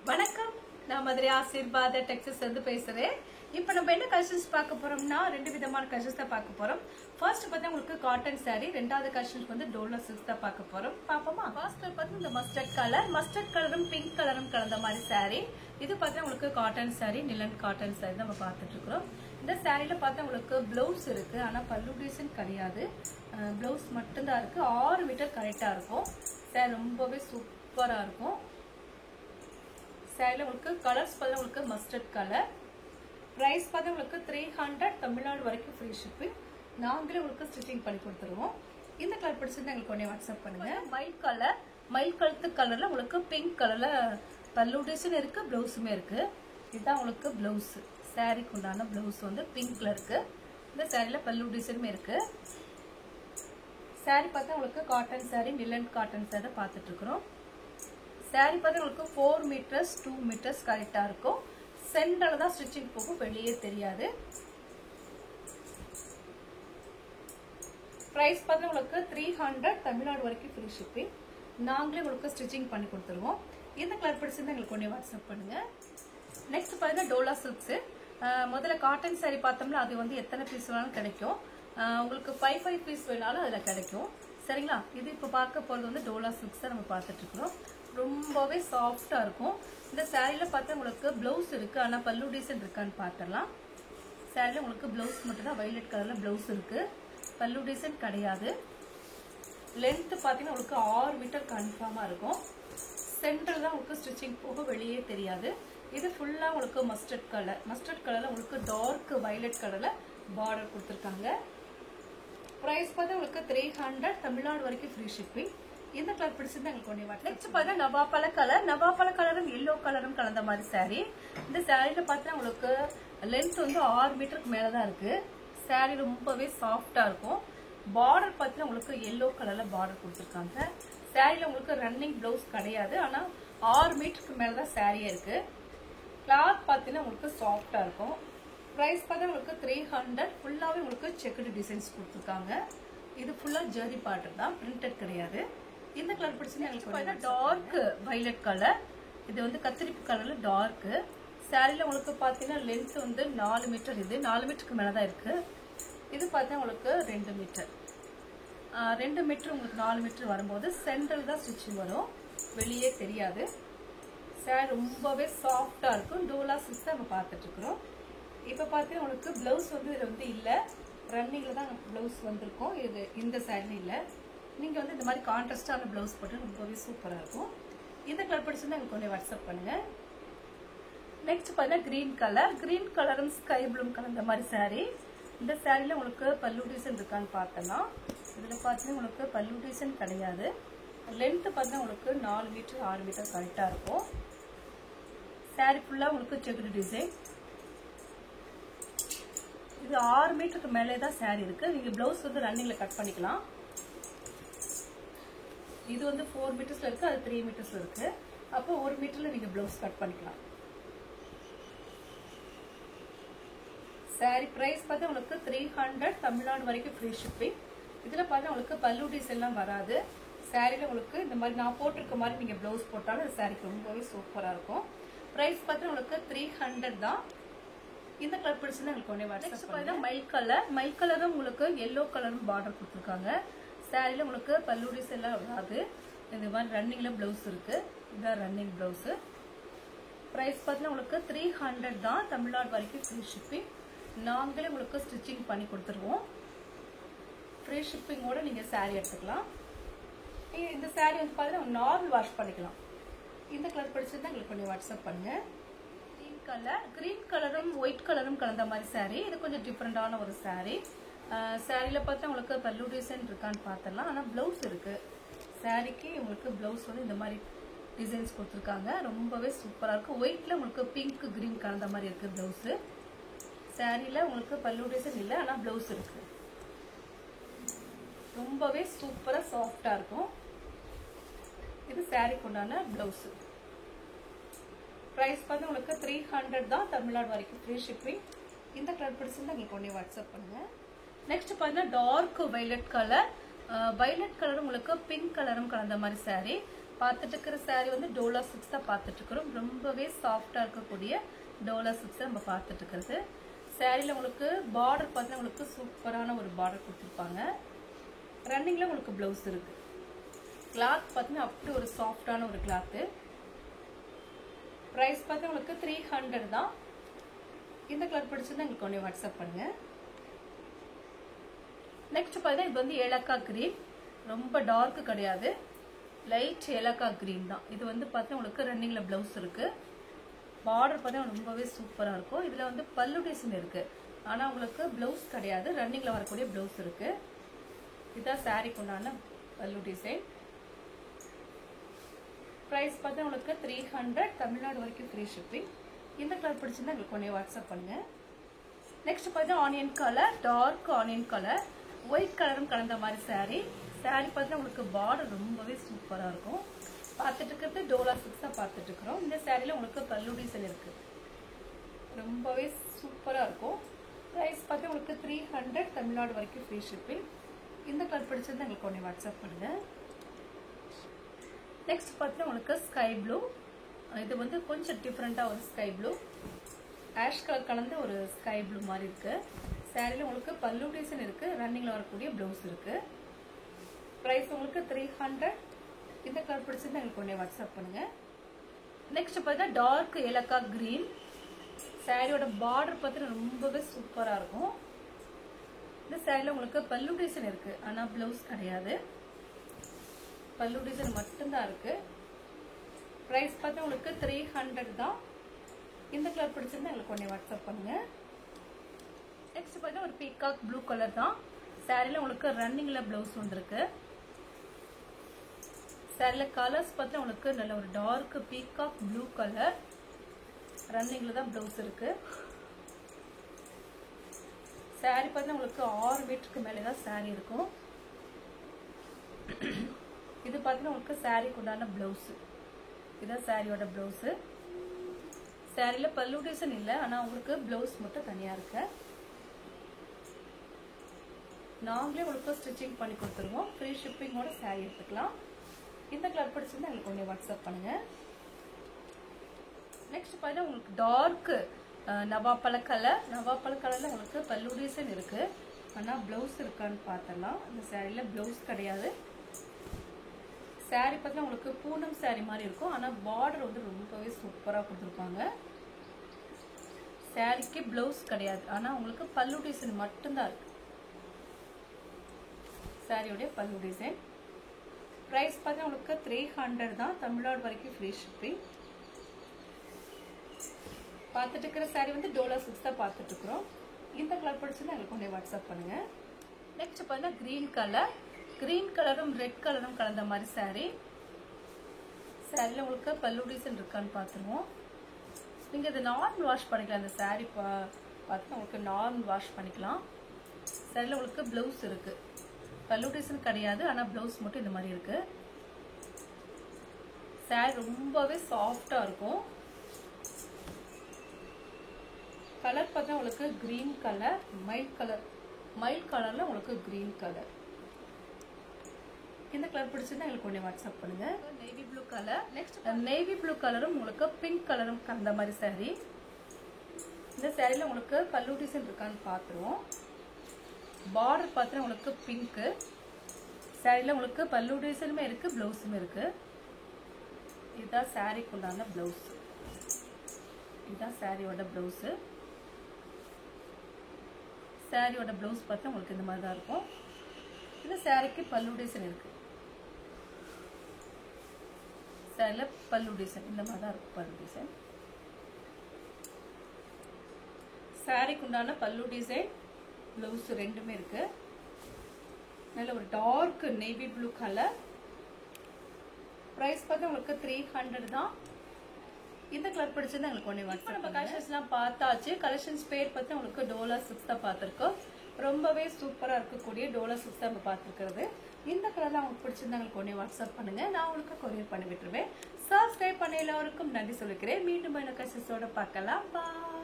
வணக்கம், நான் மதுரை ஆசீர்வாத டெக்ஸஸ் இருந்து பேசுறேன். இப்போ நம்ம என்ன கலெக்ஷன்ஸ் பார்க்க போறோம்னா, ரெண்டு விதமான கலெக்ஷன்ஸ் தான் பார்க்க போறோம். ஃபர்ஸ்ட் பார்த்தா உங்களுக்கு காட்டன் சாரி, ரெண்டாவது கலெக்ஷன்ஸ் வந்து டோலா சில்க்ஸ் தான் பார்க்க போறோம். பாப்போமா? ஃபர்ஸ்ட் பார்த்து இந்த மஸ்டர்ட் கலரும் பிங்க் கலரும் கலந்த மாதிரி சாரி. இது பார்த்தா உங்களுக்கு காட்டன் சாரி, நிலன் காட்டன் சாரி நம்ம பார்த்துட்டு இருக்கிறோம். இந்த சாரியில பார்த்தா உங்களுக்கு பிளவுஸ் இருக்கு, ஆனா பல்லு டிசைன் கிடையாது. பிளவுஸ் மட்டும்தான் இருக்கு. 6 மீட்டர் கரெக்டா இருக்கும். சாரி ரொம்பவே சூப்பரா இருக்கும். சாரில உங்களுக்கு கலர்ஸ் பார்த்தா உங்களுக்கு மஸ்டர்ட் கலர். பிரைஸ் பார்த்தா உங்களுக்கு 300, தமிழ்நாடு வரைக்கும் ஃப்ரீ ஷிப்பிங். நாங்களே உங்களுக்கு ஸ்டிச்சிங் பண்ணி கொடுத்துருவோம். இந்த கலர் பிடிச்சிருந்தா எங்களுக்கு உடனே வாட்ஸ்அப் பண்ணுங்க. மயில் கழுத்து கலர்ல உங்களுக்கு பிங்க் கலர்ல பல்லு டிசைன் இருக்கு, பிளவுஸுமே இருக்கு. இதுதான் உங்களுக்கு பிளவுஸ். சாரிக்கு உண்டான பிளவுஸ் வந்து பிங்க்ல இருக்கு. இந்த சாரில பல்லு டிசைனுமே இருக்கு. சாரி பார்த்தா உங்களுக்கு காட்டன் சாரி, நிலன் காட்டன் சாரி பார்த்துட்டு இருக்கிறோம். சாரி பார்த்தா உங்களுக்கு 4 மீட்டர்ஸ் 2 மீட்டர்ஸ் கரெக்டா இருக்கும். சென்டர்ல தான் ஸ்டிச்சிங் போகும், வெளியே தெரியாது. பிரைஸ் பார்த்தா உங்களுக்கு 300, தமிழ்நாடு வரைக்கும் ஃப்ரீ ஷிப்பிங். நாங்களே உங்களுக்கு ஸ்டிச்சிங் பண்ணி கொடுத்துருவோம். இந்த கலர் பிடிச்சிருந்தா எங்களுக்கு ஒன்றே வாட்ஸ்அப் பண்ணுங்க. நெக்ஸ்ட் பாருங்க டோலா சில்க்ஸ். முதல்ல காட்டன் சாரி பார்த்தோம்னா அது வந்து எத்தனை பீஸ் வேணாலும் கிடைக்கும். உங்களுக்கு 5 பீஸ் வேணாலும் அதுல கிடைக்கும். சரிங்களா? இது இப்ப பார்க்க போறது வந்து டோலா சில்க்ஸ் தான் நம்ம பார்த்துட்டு இருக்கிறோம். ரொம்பவே சாஃப்டா இருக்கும். இந்த சாரியில பார்த்தா உங்களுக்கு பிளவுஸ் இருக்கு, ஆனா பல்லு டிசைன் இருக்கான்னு பார்த்தலாம். சாரியில உங்களுக்கு பிளவுஸ் மட்டும் தான் வயலட் கலர்ல பிளவுஸ் இருக்கு, பல்லு டிசைன் கிடையாது. லென்த் பாத்தீங்கன்னா உங்களுக்கு 6 மீட்டர் கன்ஃபார்மா இருக்கும். சென்டர் தான் உங்களுக்கு ஸ்டிச்சிங் போக, வெளியே தெரியாது. இது ஃபுல்லா உங்களுக்கு மஸ்டர்ட் கலர்ல உங்களுக்கு டார்க் வயலட் கலர்ல பார்டர் கொடுத்துருக்காங்க. பிரைஸ் பார்த்தா உங்களுக்கு 300, தமிழ்நாடு வரைக்கும் ஃப்ரீ ஷிப்பிங். இந்த கலர் பிடிச்சிருந்தா எங்களுக்கு ஒன்றே வாட்ஸ்அப். நெக்ஸ்ட் பார்த்தா நவாப்பழ கலரும் எல்லோ கலரும் கலந்த மாதிரி சாரி. இந்த சாரியில பார்த்தா உங்களுக்கு லென்த் வந்து 6 மீட்டருக்கு மேலதான் இருக்கு. சாரி ரொம்பவே சாஃப்டா இருக்கும். பார்டர் பார்த்தீங்கன்னா உங்களுக்கு எல்லோ கலர்ல பார்டர் கொடுத்துருக்காங்க. சாரியில உங்களுக்கு ரன்னிங் பிளவுஸ் கிடையாது, ஆனா 6 மீட்டருக்கு மேலதான் சாரியே இருக்கு. கிளாத் பார்த்தீங்கன்னா உங்களுக்கு சாஃப்டா இருக்கும். பிரைஸ் பார்த்தா உங்களுக்கு 300, ஃபுல்லாவே உங்களுக்கு செக்குடு டிசைன்ஸ் கொடுத்துருக்காங்க. இது ஃபுல்லா ஜெரி பார்டர் தான், பிரிண்டட் கிடையாது. இந்த கலர் பிடிச்சிருந்தா டார்க் வயலட் கலர். இது வந்து கத்திரிப்பு கலர்ல டார்க். சாரில உங்களுக்கு பாத்தீங்கன்னா லென்த் வந்து 4 மீட்டர், இது 4 மீட்டருக்கு மேலதான் இருக்கு. இது பார்த்தா உங்களுக்கு 2 மீட்டர். 2 மீட்டர் உங்களுக்கு 4 மீட்டர் வரும்போது சென்ட்ரல் தான் ஸ்டிச்சிங் வரும், வெளியே தெரியாது. சாரி ரொம்பவே சாஃப்டா இருக்கும். டோலா சில்க்ஸ் நம்ம பார்த்துட்டு இருக்கிறோம். இப்ப பாத்தீங்கன்னா உங்களுக்கு பிளவுஸ் வந்து இதுல வந்து இல்ல, ரன்னிங்ல தான் பிளவுஸ் வந்திருக்கும். இது இந்த சாரில இல்ல. நீங்க வந்து இந்த மாதிரி கான்ட்ராஸ்டான பிளவுஸ் போட்டு ரொம்பவே சூப்பரா இருக்கும். இந்த கலர் பிடிச்சிருந்தா எனக்கு கொஞ்சம் வாட்ஸ்அப் பண்ணுங்க. நெக்ஸ்ட் பார்த்தா கிரீன் கலரும் ஸ்கை ப்ளூ கலந்த மாதிரி சாரி. இந்த சாரில உங்களுக்கு பல்லு டிசைன் இருக்கான்னு பார்த்தலாம். இதுல பார்த்தீங்கன்னா உங்களுக்கு பல்லு டிசைன் கிடையாது. லென்த் பார்த்தா உங்களுக்கு 4 மீட்டர் 6 மீட்டர் கரெக்டா இருக்கும். சாரி ஃபுல்லா உங்களுக்கு செக்குடு டிசைன். இது 6 மீட்டருக்கு மேலே தான் சாரி இருக்கு. நீங்க பிளவுஸ் வந்து ரன்னிங்ல கட் பண்ணிக்கலாம். இது வந்து 4 மீட்டர்ஸ்ல இருக்கு, அது 3 மீட்டர்ஸ்ல இருக்கு. அப்போ 1 மீட்டர்ல நீங்க பிளவுஸ் கட் பண்ணிக்கலாம். சாரி பிரைஸ் பார்த்தா உங்களுக்கு 300, தமிழ்நாடு வரைக்கும் ஃப்ரீ ஷிப்பிங். இதுல பார்த்தா உங்களுக்கு பல்லு டிசைன் எல்லாம் வராது. சாரில உங்களுக்கு இந்த மாதிரி நான் போட்டிருக்க மாதிரி நீங்க பிளவுஸ் போட்டாலும் சாரிக்கு ரொம்பவே சூப்பரா இருக்கும். பிரைஸ் பார்த்தா உங்களுக்கு 300 தான். இந்த கலர் பிடிச்சிருந்தா உங்களுக்கு ஒன்னே வாட்ஸ்அப் பண்ணுங்க. மைல் கலரும் உங்களுக்கு எல்லோ கலரும் பார்டர் கொடுத்துருக்காங்க. சாரில உங்களுக்கு பல்லு டிசைன் எல்லாம் வராது. இந்த மாதிரி ரன்னிங்ல பிளவுஸ் இருக்கு. இதான் ரன்னிங் பிளவுஸ். பிரைஸ் பார்த்தா உங்களுக்கு 300 தான், தமிழ்நாடு வரைக்கும் ஃப்ரீ ஷிப்பிங். நாங்களே உங்களுக்கு ஸ்டிச்சிங் பண்ணி கொடுத்துருவோம். ஃப்ரீ ஷிப்பிங்கோட நீங்க சாரி எடுத்துக்கலாம். இந்த சாரி வந்து பாத்தீங்கன்னா நார்மல் வாஷ் பண்ணிக்கலாம். இந்த கலர் பிடிச்சிருந்தா உங்களுக்கு கொஞ்சம் வாட்ஸ்அப் பண்ணுங்க. கிரீன் கலரும் ஒயிட் கலரும் கலந்த மாதிரி சாரி. இது கொஞ்சம் டிஃப்ரெண்டான ஒரு சாரி. சாரியில பார்த்தா உங்களுக்கு பல்லு டிசைன் இருக்கான்னு பார்த்தலாம், ஆனா பிளவுஸ் இருக்கு. சாரிக்கு உங்களுக்கு பிளவுஸ் வந்து இந்த மாதிரி டிசைன்ஸ் கொடுத்துருக்காங்க. ரொம்பவே சூப்பரா இருக்கு. ஒயிட்ல உங்களுக்கு பிங்க் கிரீன் கலந்த மாதிரி இருக்கு பிளவுஸ். சாரியில உங்களுக்கு பல்லு டிசைன் இல்ல, ஆனா பிளவுஸ் இருக்கு. ரொம்பவே சூப்பரா சாஃப்டா இருக்கும். இது சாரிக்கு உண்டான பிளவுஸ். பிரைஸ் பார்த்து உங்களுக்கு 300 தான், தமிழ்நாடு வரைக்கும் ஃப்ரீ ஷிப்பிங். இந்த கலர் பிடிச்சிருந்தா உங்களுக்கு ஒன்னே வாட்ஸ்அப் பண்ணுங்க. நெக்ஸ்ட் பாத்தீங்கன்னா டார்க் வயலட் கலர். வயலட் கலரும் உங்களுக்கு பிங்க் கலரும் கலந்த மாதிரி சாரி. பார்த்துட்டு இருக்கிற saree வந்து டோலா சில்க்ஸ் தான் பார்த்துட்டு இருக்கிறோம். ரொம்பவே சாஃப்டா இருக்கக்கூடிய டோலா சில்க்ஸ் நம்ம பார்த்துட்டு இருக்கிறது. சாரியில உங்களுக்கு பார்டர் பார்த்தீங்கன்னா உங்களுக்கு சூப்பரான ஒரு பார்டர் கொடுத்துருப்பாங்க. ரன்னிங்ல உங்களுக்கு பிளவுஸ் இருக்கு. கிளாத் பார்த்தீங்கன்னா அப்படி ஒரு சாஃப்டான ஒரு கிளாத்து. ப்ரைஸ் பார்த்தீங்கன்னா உங்களுக்கு 300 தான். இந்த கலர் பிடிச்சிருந்தா எங்களுக்கு ஒன்று வாட்ஸ்அப் பண்ணுங்க. நெக்ஸ்ட் பார்த்தீங்கன்னா இது வந்து ஏலக்காய் கிரீன். ரொம்ப டார்க் கிடையாது, லைட் ஏலக்காய் கிரீன் தான். இது வந்து பார்த்தீங்கன்னா உங்களுக்கு ரன்னிங்ல பிளவுஸ் இருக்கு. பார்டர் பார்த்தீங்கன்னா ரொம்பவே சூப்பரா இருக்கும். இதுல வந்து பல்லு டிசைன் இருக்கு, ஆனா உங்களுக்கு பிளவுஸ் கிடையாது. ரன்னிங்ல வரக்கூடிய பிளவுஸ் இருக்கு. இதான் சாரிக்கு உண்டான பல்லு டிசைன். பிரைஸ் பார்த்தீங்கன்னா உங்களுக்கு 300. தமிழ்நாடு வரைக்கும் ஃப்ரீ ஷிப்பிங். இந்த கலர் பிடிச்சிருந்தா எங்களுக்கு ஒன்னே வாட்ஸ்அப் பண்ணுங்க. நெக்ஸ்ட் பார்த்தீங்கன்னா onion colour, dark onion colour, white கலரும் கலந்த மாதிரி சாரி. சாரி பார்த்தீங்கன்னா உங்களுக்கு பார்டர் ரொம்பவே சூப்பரா இருக்கும். பார்த்துட்டு இருக்கிறது டோலா சில்க்ஸ் தான் பார்த்துட்டு இருக்கிறோம். இந்த சாரியில உங்களுக்கு பல்லு டிசைன் இருக்கு, ரொம்பவே சூப்பரா இருக்கும். பிரைஸ் பார்த்தீங்கன்னா உங்களுக்கு 300. தமிழ்நாடு வரைக்கும் ஃப்ரீ ஷிப்பிங். இந்த கலர் பிடிச்சிருந்தா எங்களுக்கு ஒன்னே வாட்ஸ்அப் பண்ணுங்க. நெக்ஸ்ட் பார்த்தீங்கன்னா உங்களுக்கு ஸ்கை ப்ளூ. இது வந்து கொஞ்சம் டிஃப்ரெண்டா ஒரு ஸ்கை ப்ளூ, ஆஷ் கலர் கலந்த ஒரு ஸ்கை ப்ளூ மாதிரி இருக்கு. சாரியில உங்களுக்கு பல்லு டிசைன் இருக்கு, ரன்னிங்ல வரக்கூடிய பிளவுஸ் இருக்கு. பிரைஸ் உங்களுக்கு 300. இந்த கலர் பிடிச்சிருந்தா எங்களுக்கு ஒன்னே வாட்ஸ்அப் பண்ணுங்க. நெக்ஸ்ட் பார்த்தீங்கன்னா டார்க் ஏலக்காய் கிரீன். சாரியோட பார்டர் பார்த்தீங்கன்னா ரொம்பவே சூப்பரா இருக்கும். இந்த சாரியில உங்களுக்கு பல்லு டிசைன் இருக்கு, ஆனா பிளவுஸ் கிடையாது. பல்லு டிசைன் மட்டும்தான் இருக்கு. பிரைஸ் பார்த்தா உங்களுக்கு 300 தான். இந்த கலர் பிடிச்சிருந்தா எங்களுக்கு ஒன்னே வாட்ஸ்அப் பண்ணுங்க. நெக்ஸ்ட் பார்த்தா ஒரு பீகாக் ப்ளூ கலர் தான். சாரியில உங்களுக்கு ரன்னிங்ல பிளவுஸ் வந்திருக்கு. சாரியில கலர்ஸ் பார்த்தா உங்களுக்கு நல்ல ஒரு டார்க் பீகாக் ப்ளூ கலர், ரன்னிங்ல தான் பிளவுஸ் இருக்கு. சாரி பார்த்தா உங்களுக்கு 6 மீட்டருக்கு மேலே தான் சாரி இருக்கும். இது பார்த்தீங்கன்னா உங்களுக்கு சாரிக்கு உண்டான பிளவுஸ். இதுதான் சாரியோட பிளவுஸ். சாரியில பல்லு டிசைன் இல்லை, ஆனா உங்களுக்கு பிளவுஸ் மட்டும் தனியா இருக்கு. நாங்களே உங்களுக்கு ஸ்டிச்சிங் பண்ணி கொடுத்துருவோம். ஃப்ரீ ஷிப்பிங்கோட சாரி எடுத்துக்கலாம். இந்த கலர் பிடிச்சிருந்தா எங்களுக்கு ஒன்னே வாட்ஸ்அப் பண்ணுங்க. நெக்ஸ்ட் பார்த்தீங்கன்னா உங்களுக்கு டார்க் நவாப்பழ கலர். நவாப்பழ கலர்ல உங்களுக்கு பல்லு டிசைன் இருக்கு, ஆனா பிளவுஸ் இருக்கான்னு பார்த்தலாம். இந்த சாரியில பிளவுஸ் கிடையாது. சாரி பார்த்தீங்கன்னா உங்களுக்கு பூனம் சாரி மாதிரி இருக்கும், ஆனா பார்டர் வந்து ரொம்பவே சூப்பரா கொடுத்துருப்பாங்க. சாரிக்கு பிளவுஸ் கிடையாது, ஆனா உங்களுக்கு பல்லு டிசைன் மட்டும்தான் இருக்கு. சாரியோட பல்லு டிசைன். பிரைஸ் பார்த்தீங்கன்னா உங்களுக்கு 300 தான். தமிழ்நாடு வரைக்கும் ஃப்ரீ ஷிப்பிங். பார்த்துட்டு இருக்கிற சாரி வந்து டோலா சில்க்ஸ் தான் பார்த்துட்டு இருக்கிறோம். இந்த கலர் பிடிச்சிருந்தா எங்களுக்கு ஒன்னே வாட்ஸ்அப் பண்ணுங்க. நெக்ஸ்ட் பார்த்தீங்கன்னா கிரீன் கலர். கிரீன் கலரும் ரெட் கலரும் கலந்த மாதிரி சாரி. சாரியில உங்களுக்கு பல்லு டிசைன் இருக்கான்னு பார்த்துருவோம். நீங்க இதை நார்மல் வாஷ் பண்ணிக்கலாம். இந்த சாரி பார்த்து உங்களுக்கு நார்மல் வாஷ் பண்ணிக்கலாம். சாரியில உங்களுக்கு பிளவுஸ் இருக்கு, பல்லு டிசைன் கிடையாது, ஆனா பிளவுஸ் மட்டும் இந்த மாதிரி இருக்கு. சாரி ரொம்பவே சாஃப்டா இருக்கும். கலர் பார்த்தா உங்களுக்கு கிரீன் கலர், மைல்ட் கலர்ல உங்களுக்கு கிரீன் கலர். இந்த கலர் பிடிச்சிருந்தா எங்களுக்கு ஒண்ணே வாட்ஸ்அப் பண்ணுங்க. Navy blue colour. Next navy blue கலரும் உங்களுக்கு பிங்க் கலரும் கலந்த மாதிரி சாரி. இந்த சாரியில உங்களுக்கு பல்லு டிசைன் இருக்கான்னு பாத்துருவோம். பார்டர் பார்த்தா உங்களுக்கு பிங்க். சாரியில உங்களுக்கு பல்லு டிசைனுமே இருக்கு, பிளவுஸுமே இருக்கு. இதுதான் சாரிக்கு உண்டான பிளவுஸ். இதுதான் சாரியோட பிளவுஸ். சாரியோட பிளவுஸ் பார்த்தா உங்களுக்கு இந்த மாதிரி தான் இருக்கும். இந்த சாரிக்கு பல்லு டிசைன் இருக்கு. சாரியில பல்லு டிசைன் இந்த மாதிரி தான் இருக்கும். பல்லு டிசைன் சாரிக்கு உண்டான பல்லு டிசைன், பிளவுஸ் ரெண்டுமே இருக்கு. நல்ல ஒரு dark navy blue colour. Price பார்த்தா உங்களுக்கு 300 தான். இந்த கலர் பிடிச்சிருந்தா உங்களுக்கு ஒன்னே வாட்ஸ்அப். நம்ம கலெக்ஷன்ஸ்லாம் பார்த்தாச்சு. கலெக்ஷன்ஸ் பேர் பத்தி உங்களுக்கு டோலா சில்க்ஸ் தான் பார்த்துருக்கோம். ரொம்பவே சூப்பரா இருக்கக்கூடிய டோலா சில்க்ஸ் தான் நம்ம பார்த்துருக்கிறது. இந்த கலர்லாம் உங்களுக்கு பிடிச்சிருந்தா உங்களுக்கு ஒன்னே வாட்ஸ்அப் பண்ணுங்க, நான் உங்களுக்கு கொரியர் பண்ணி விட்டுருவேன். சப்ஸ்கிரைப் பண்ண எல்லாருக்கும் நன்றி சொல்லிக்கிறேன். மீண்டும் என்ன கலெக்ஷன்ஸோட பார்க்கலாம். பாய்.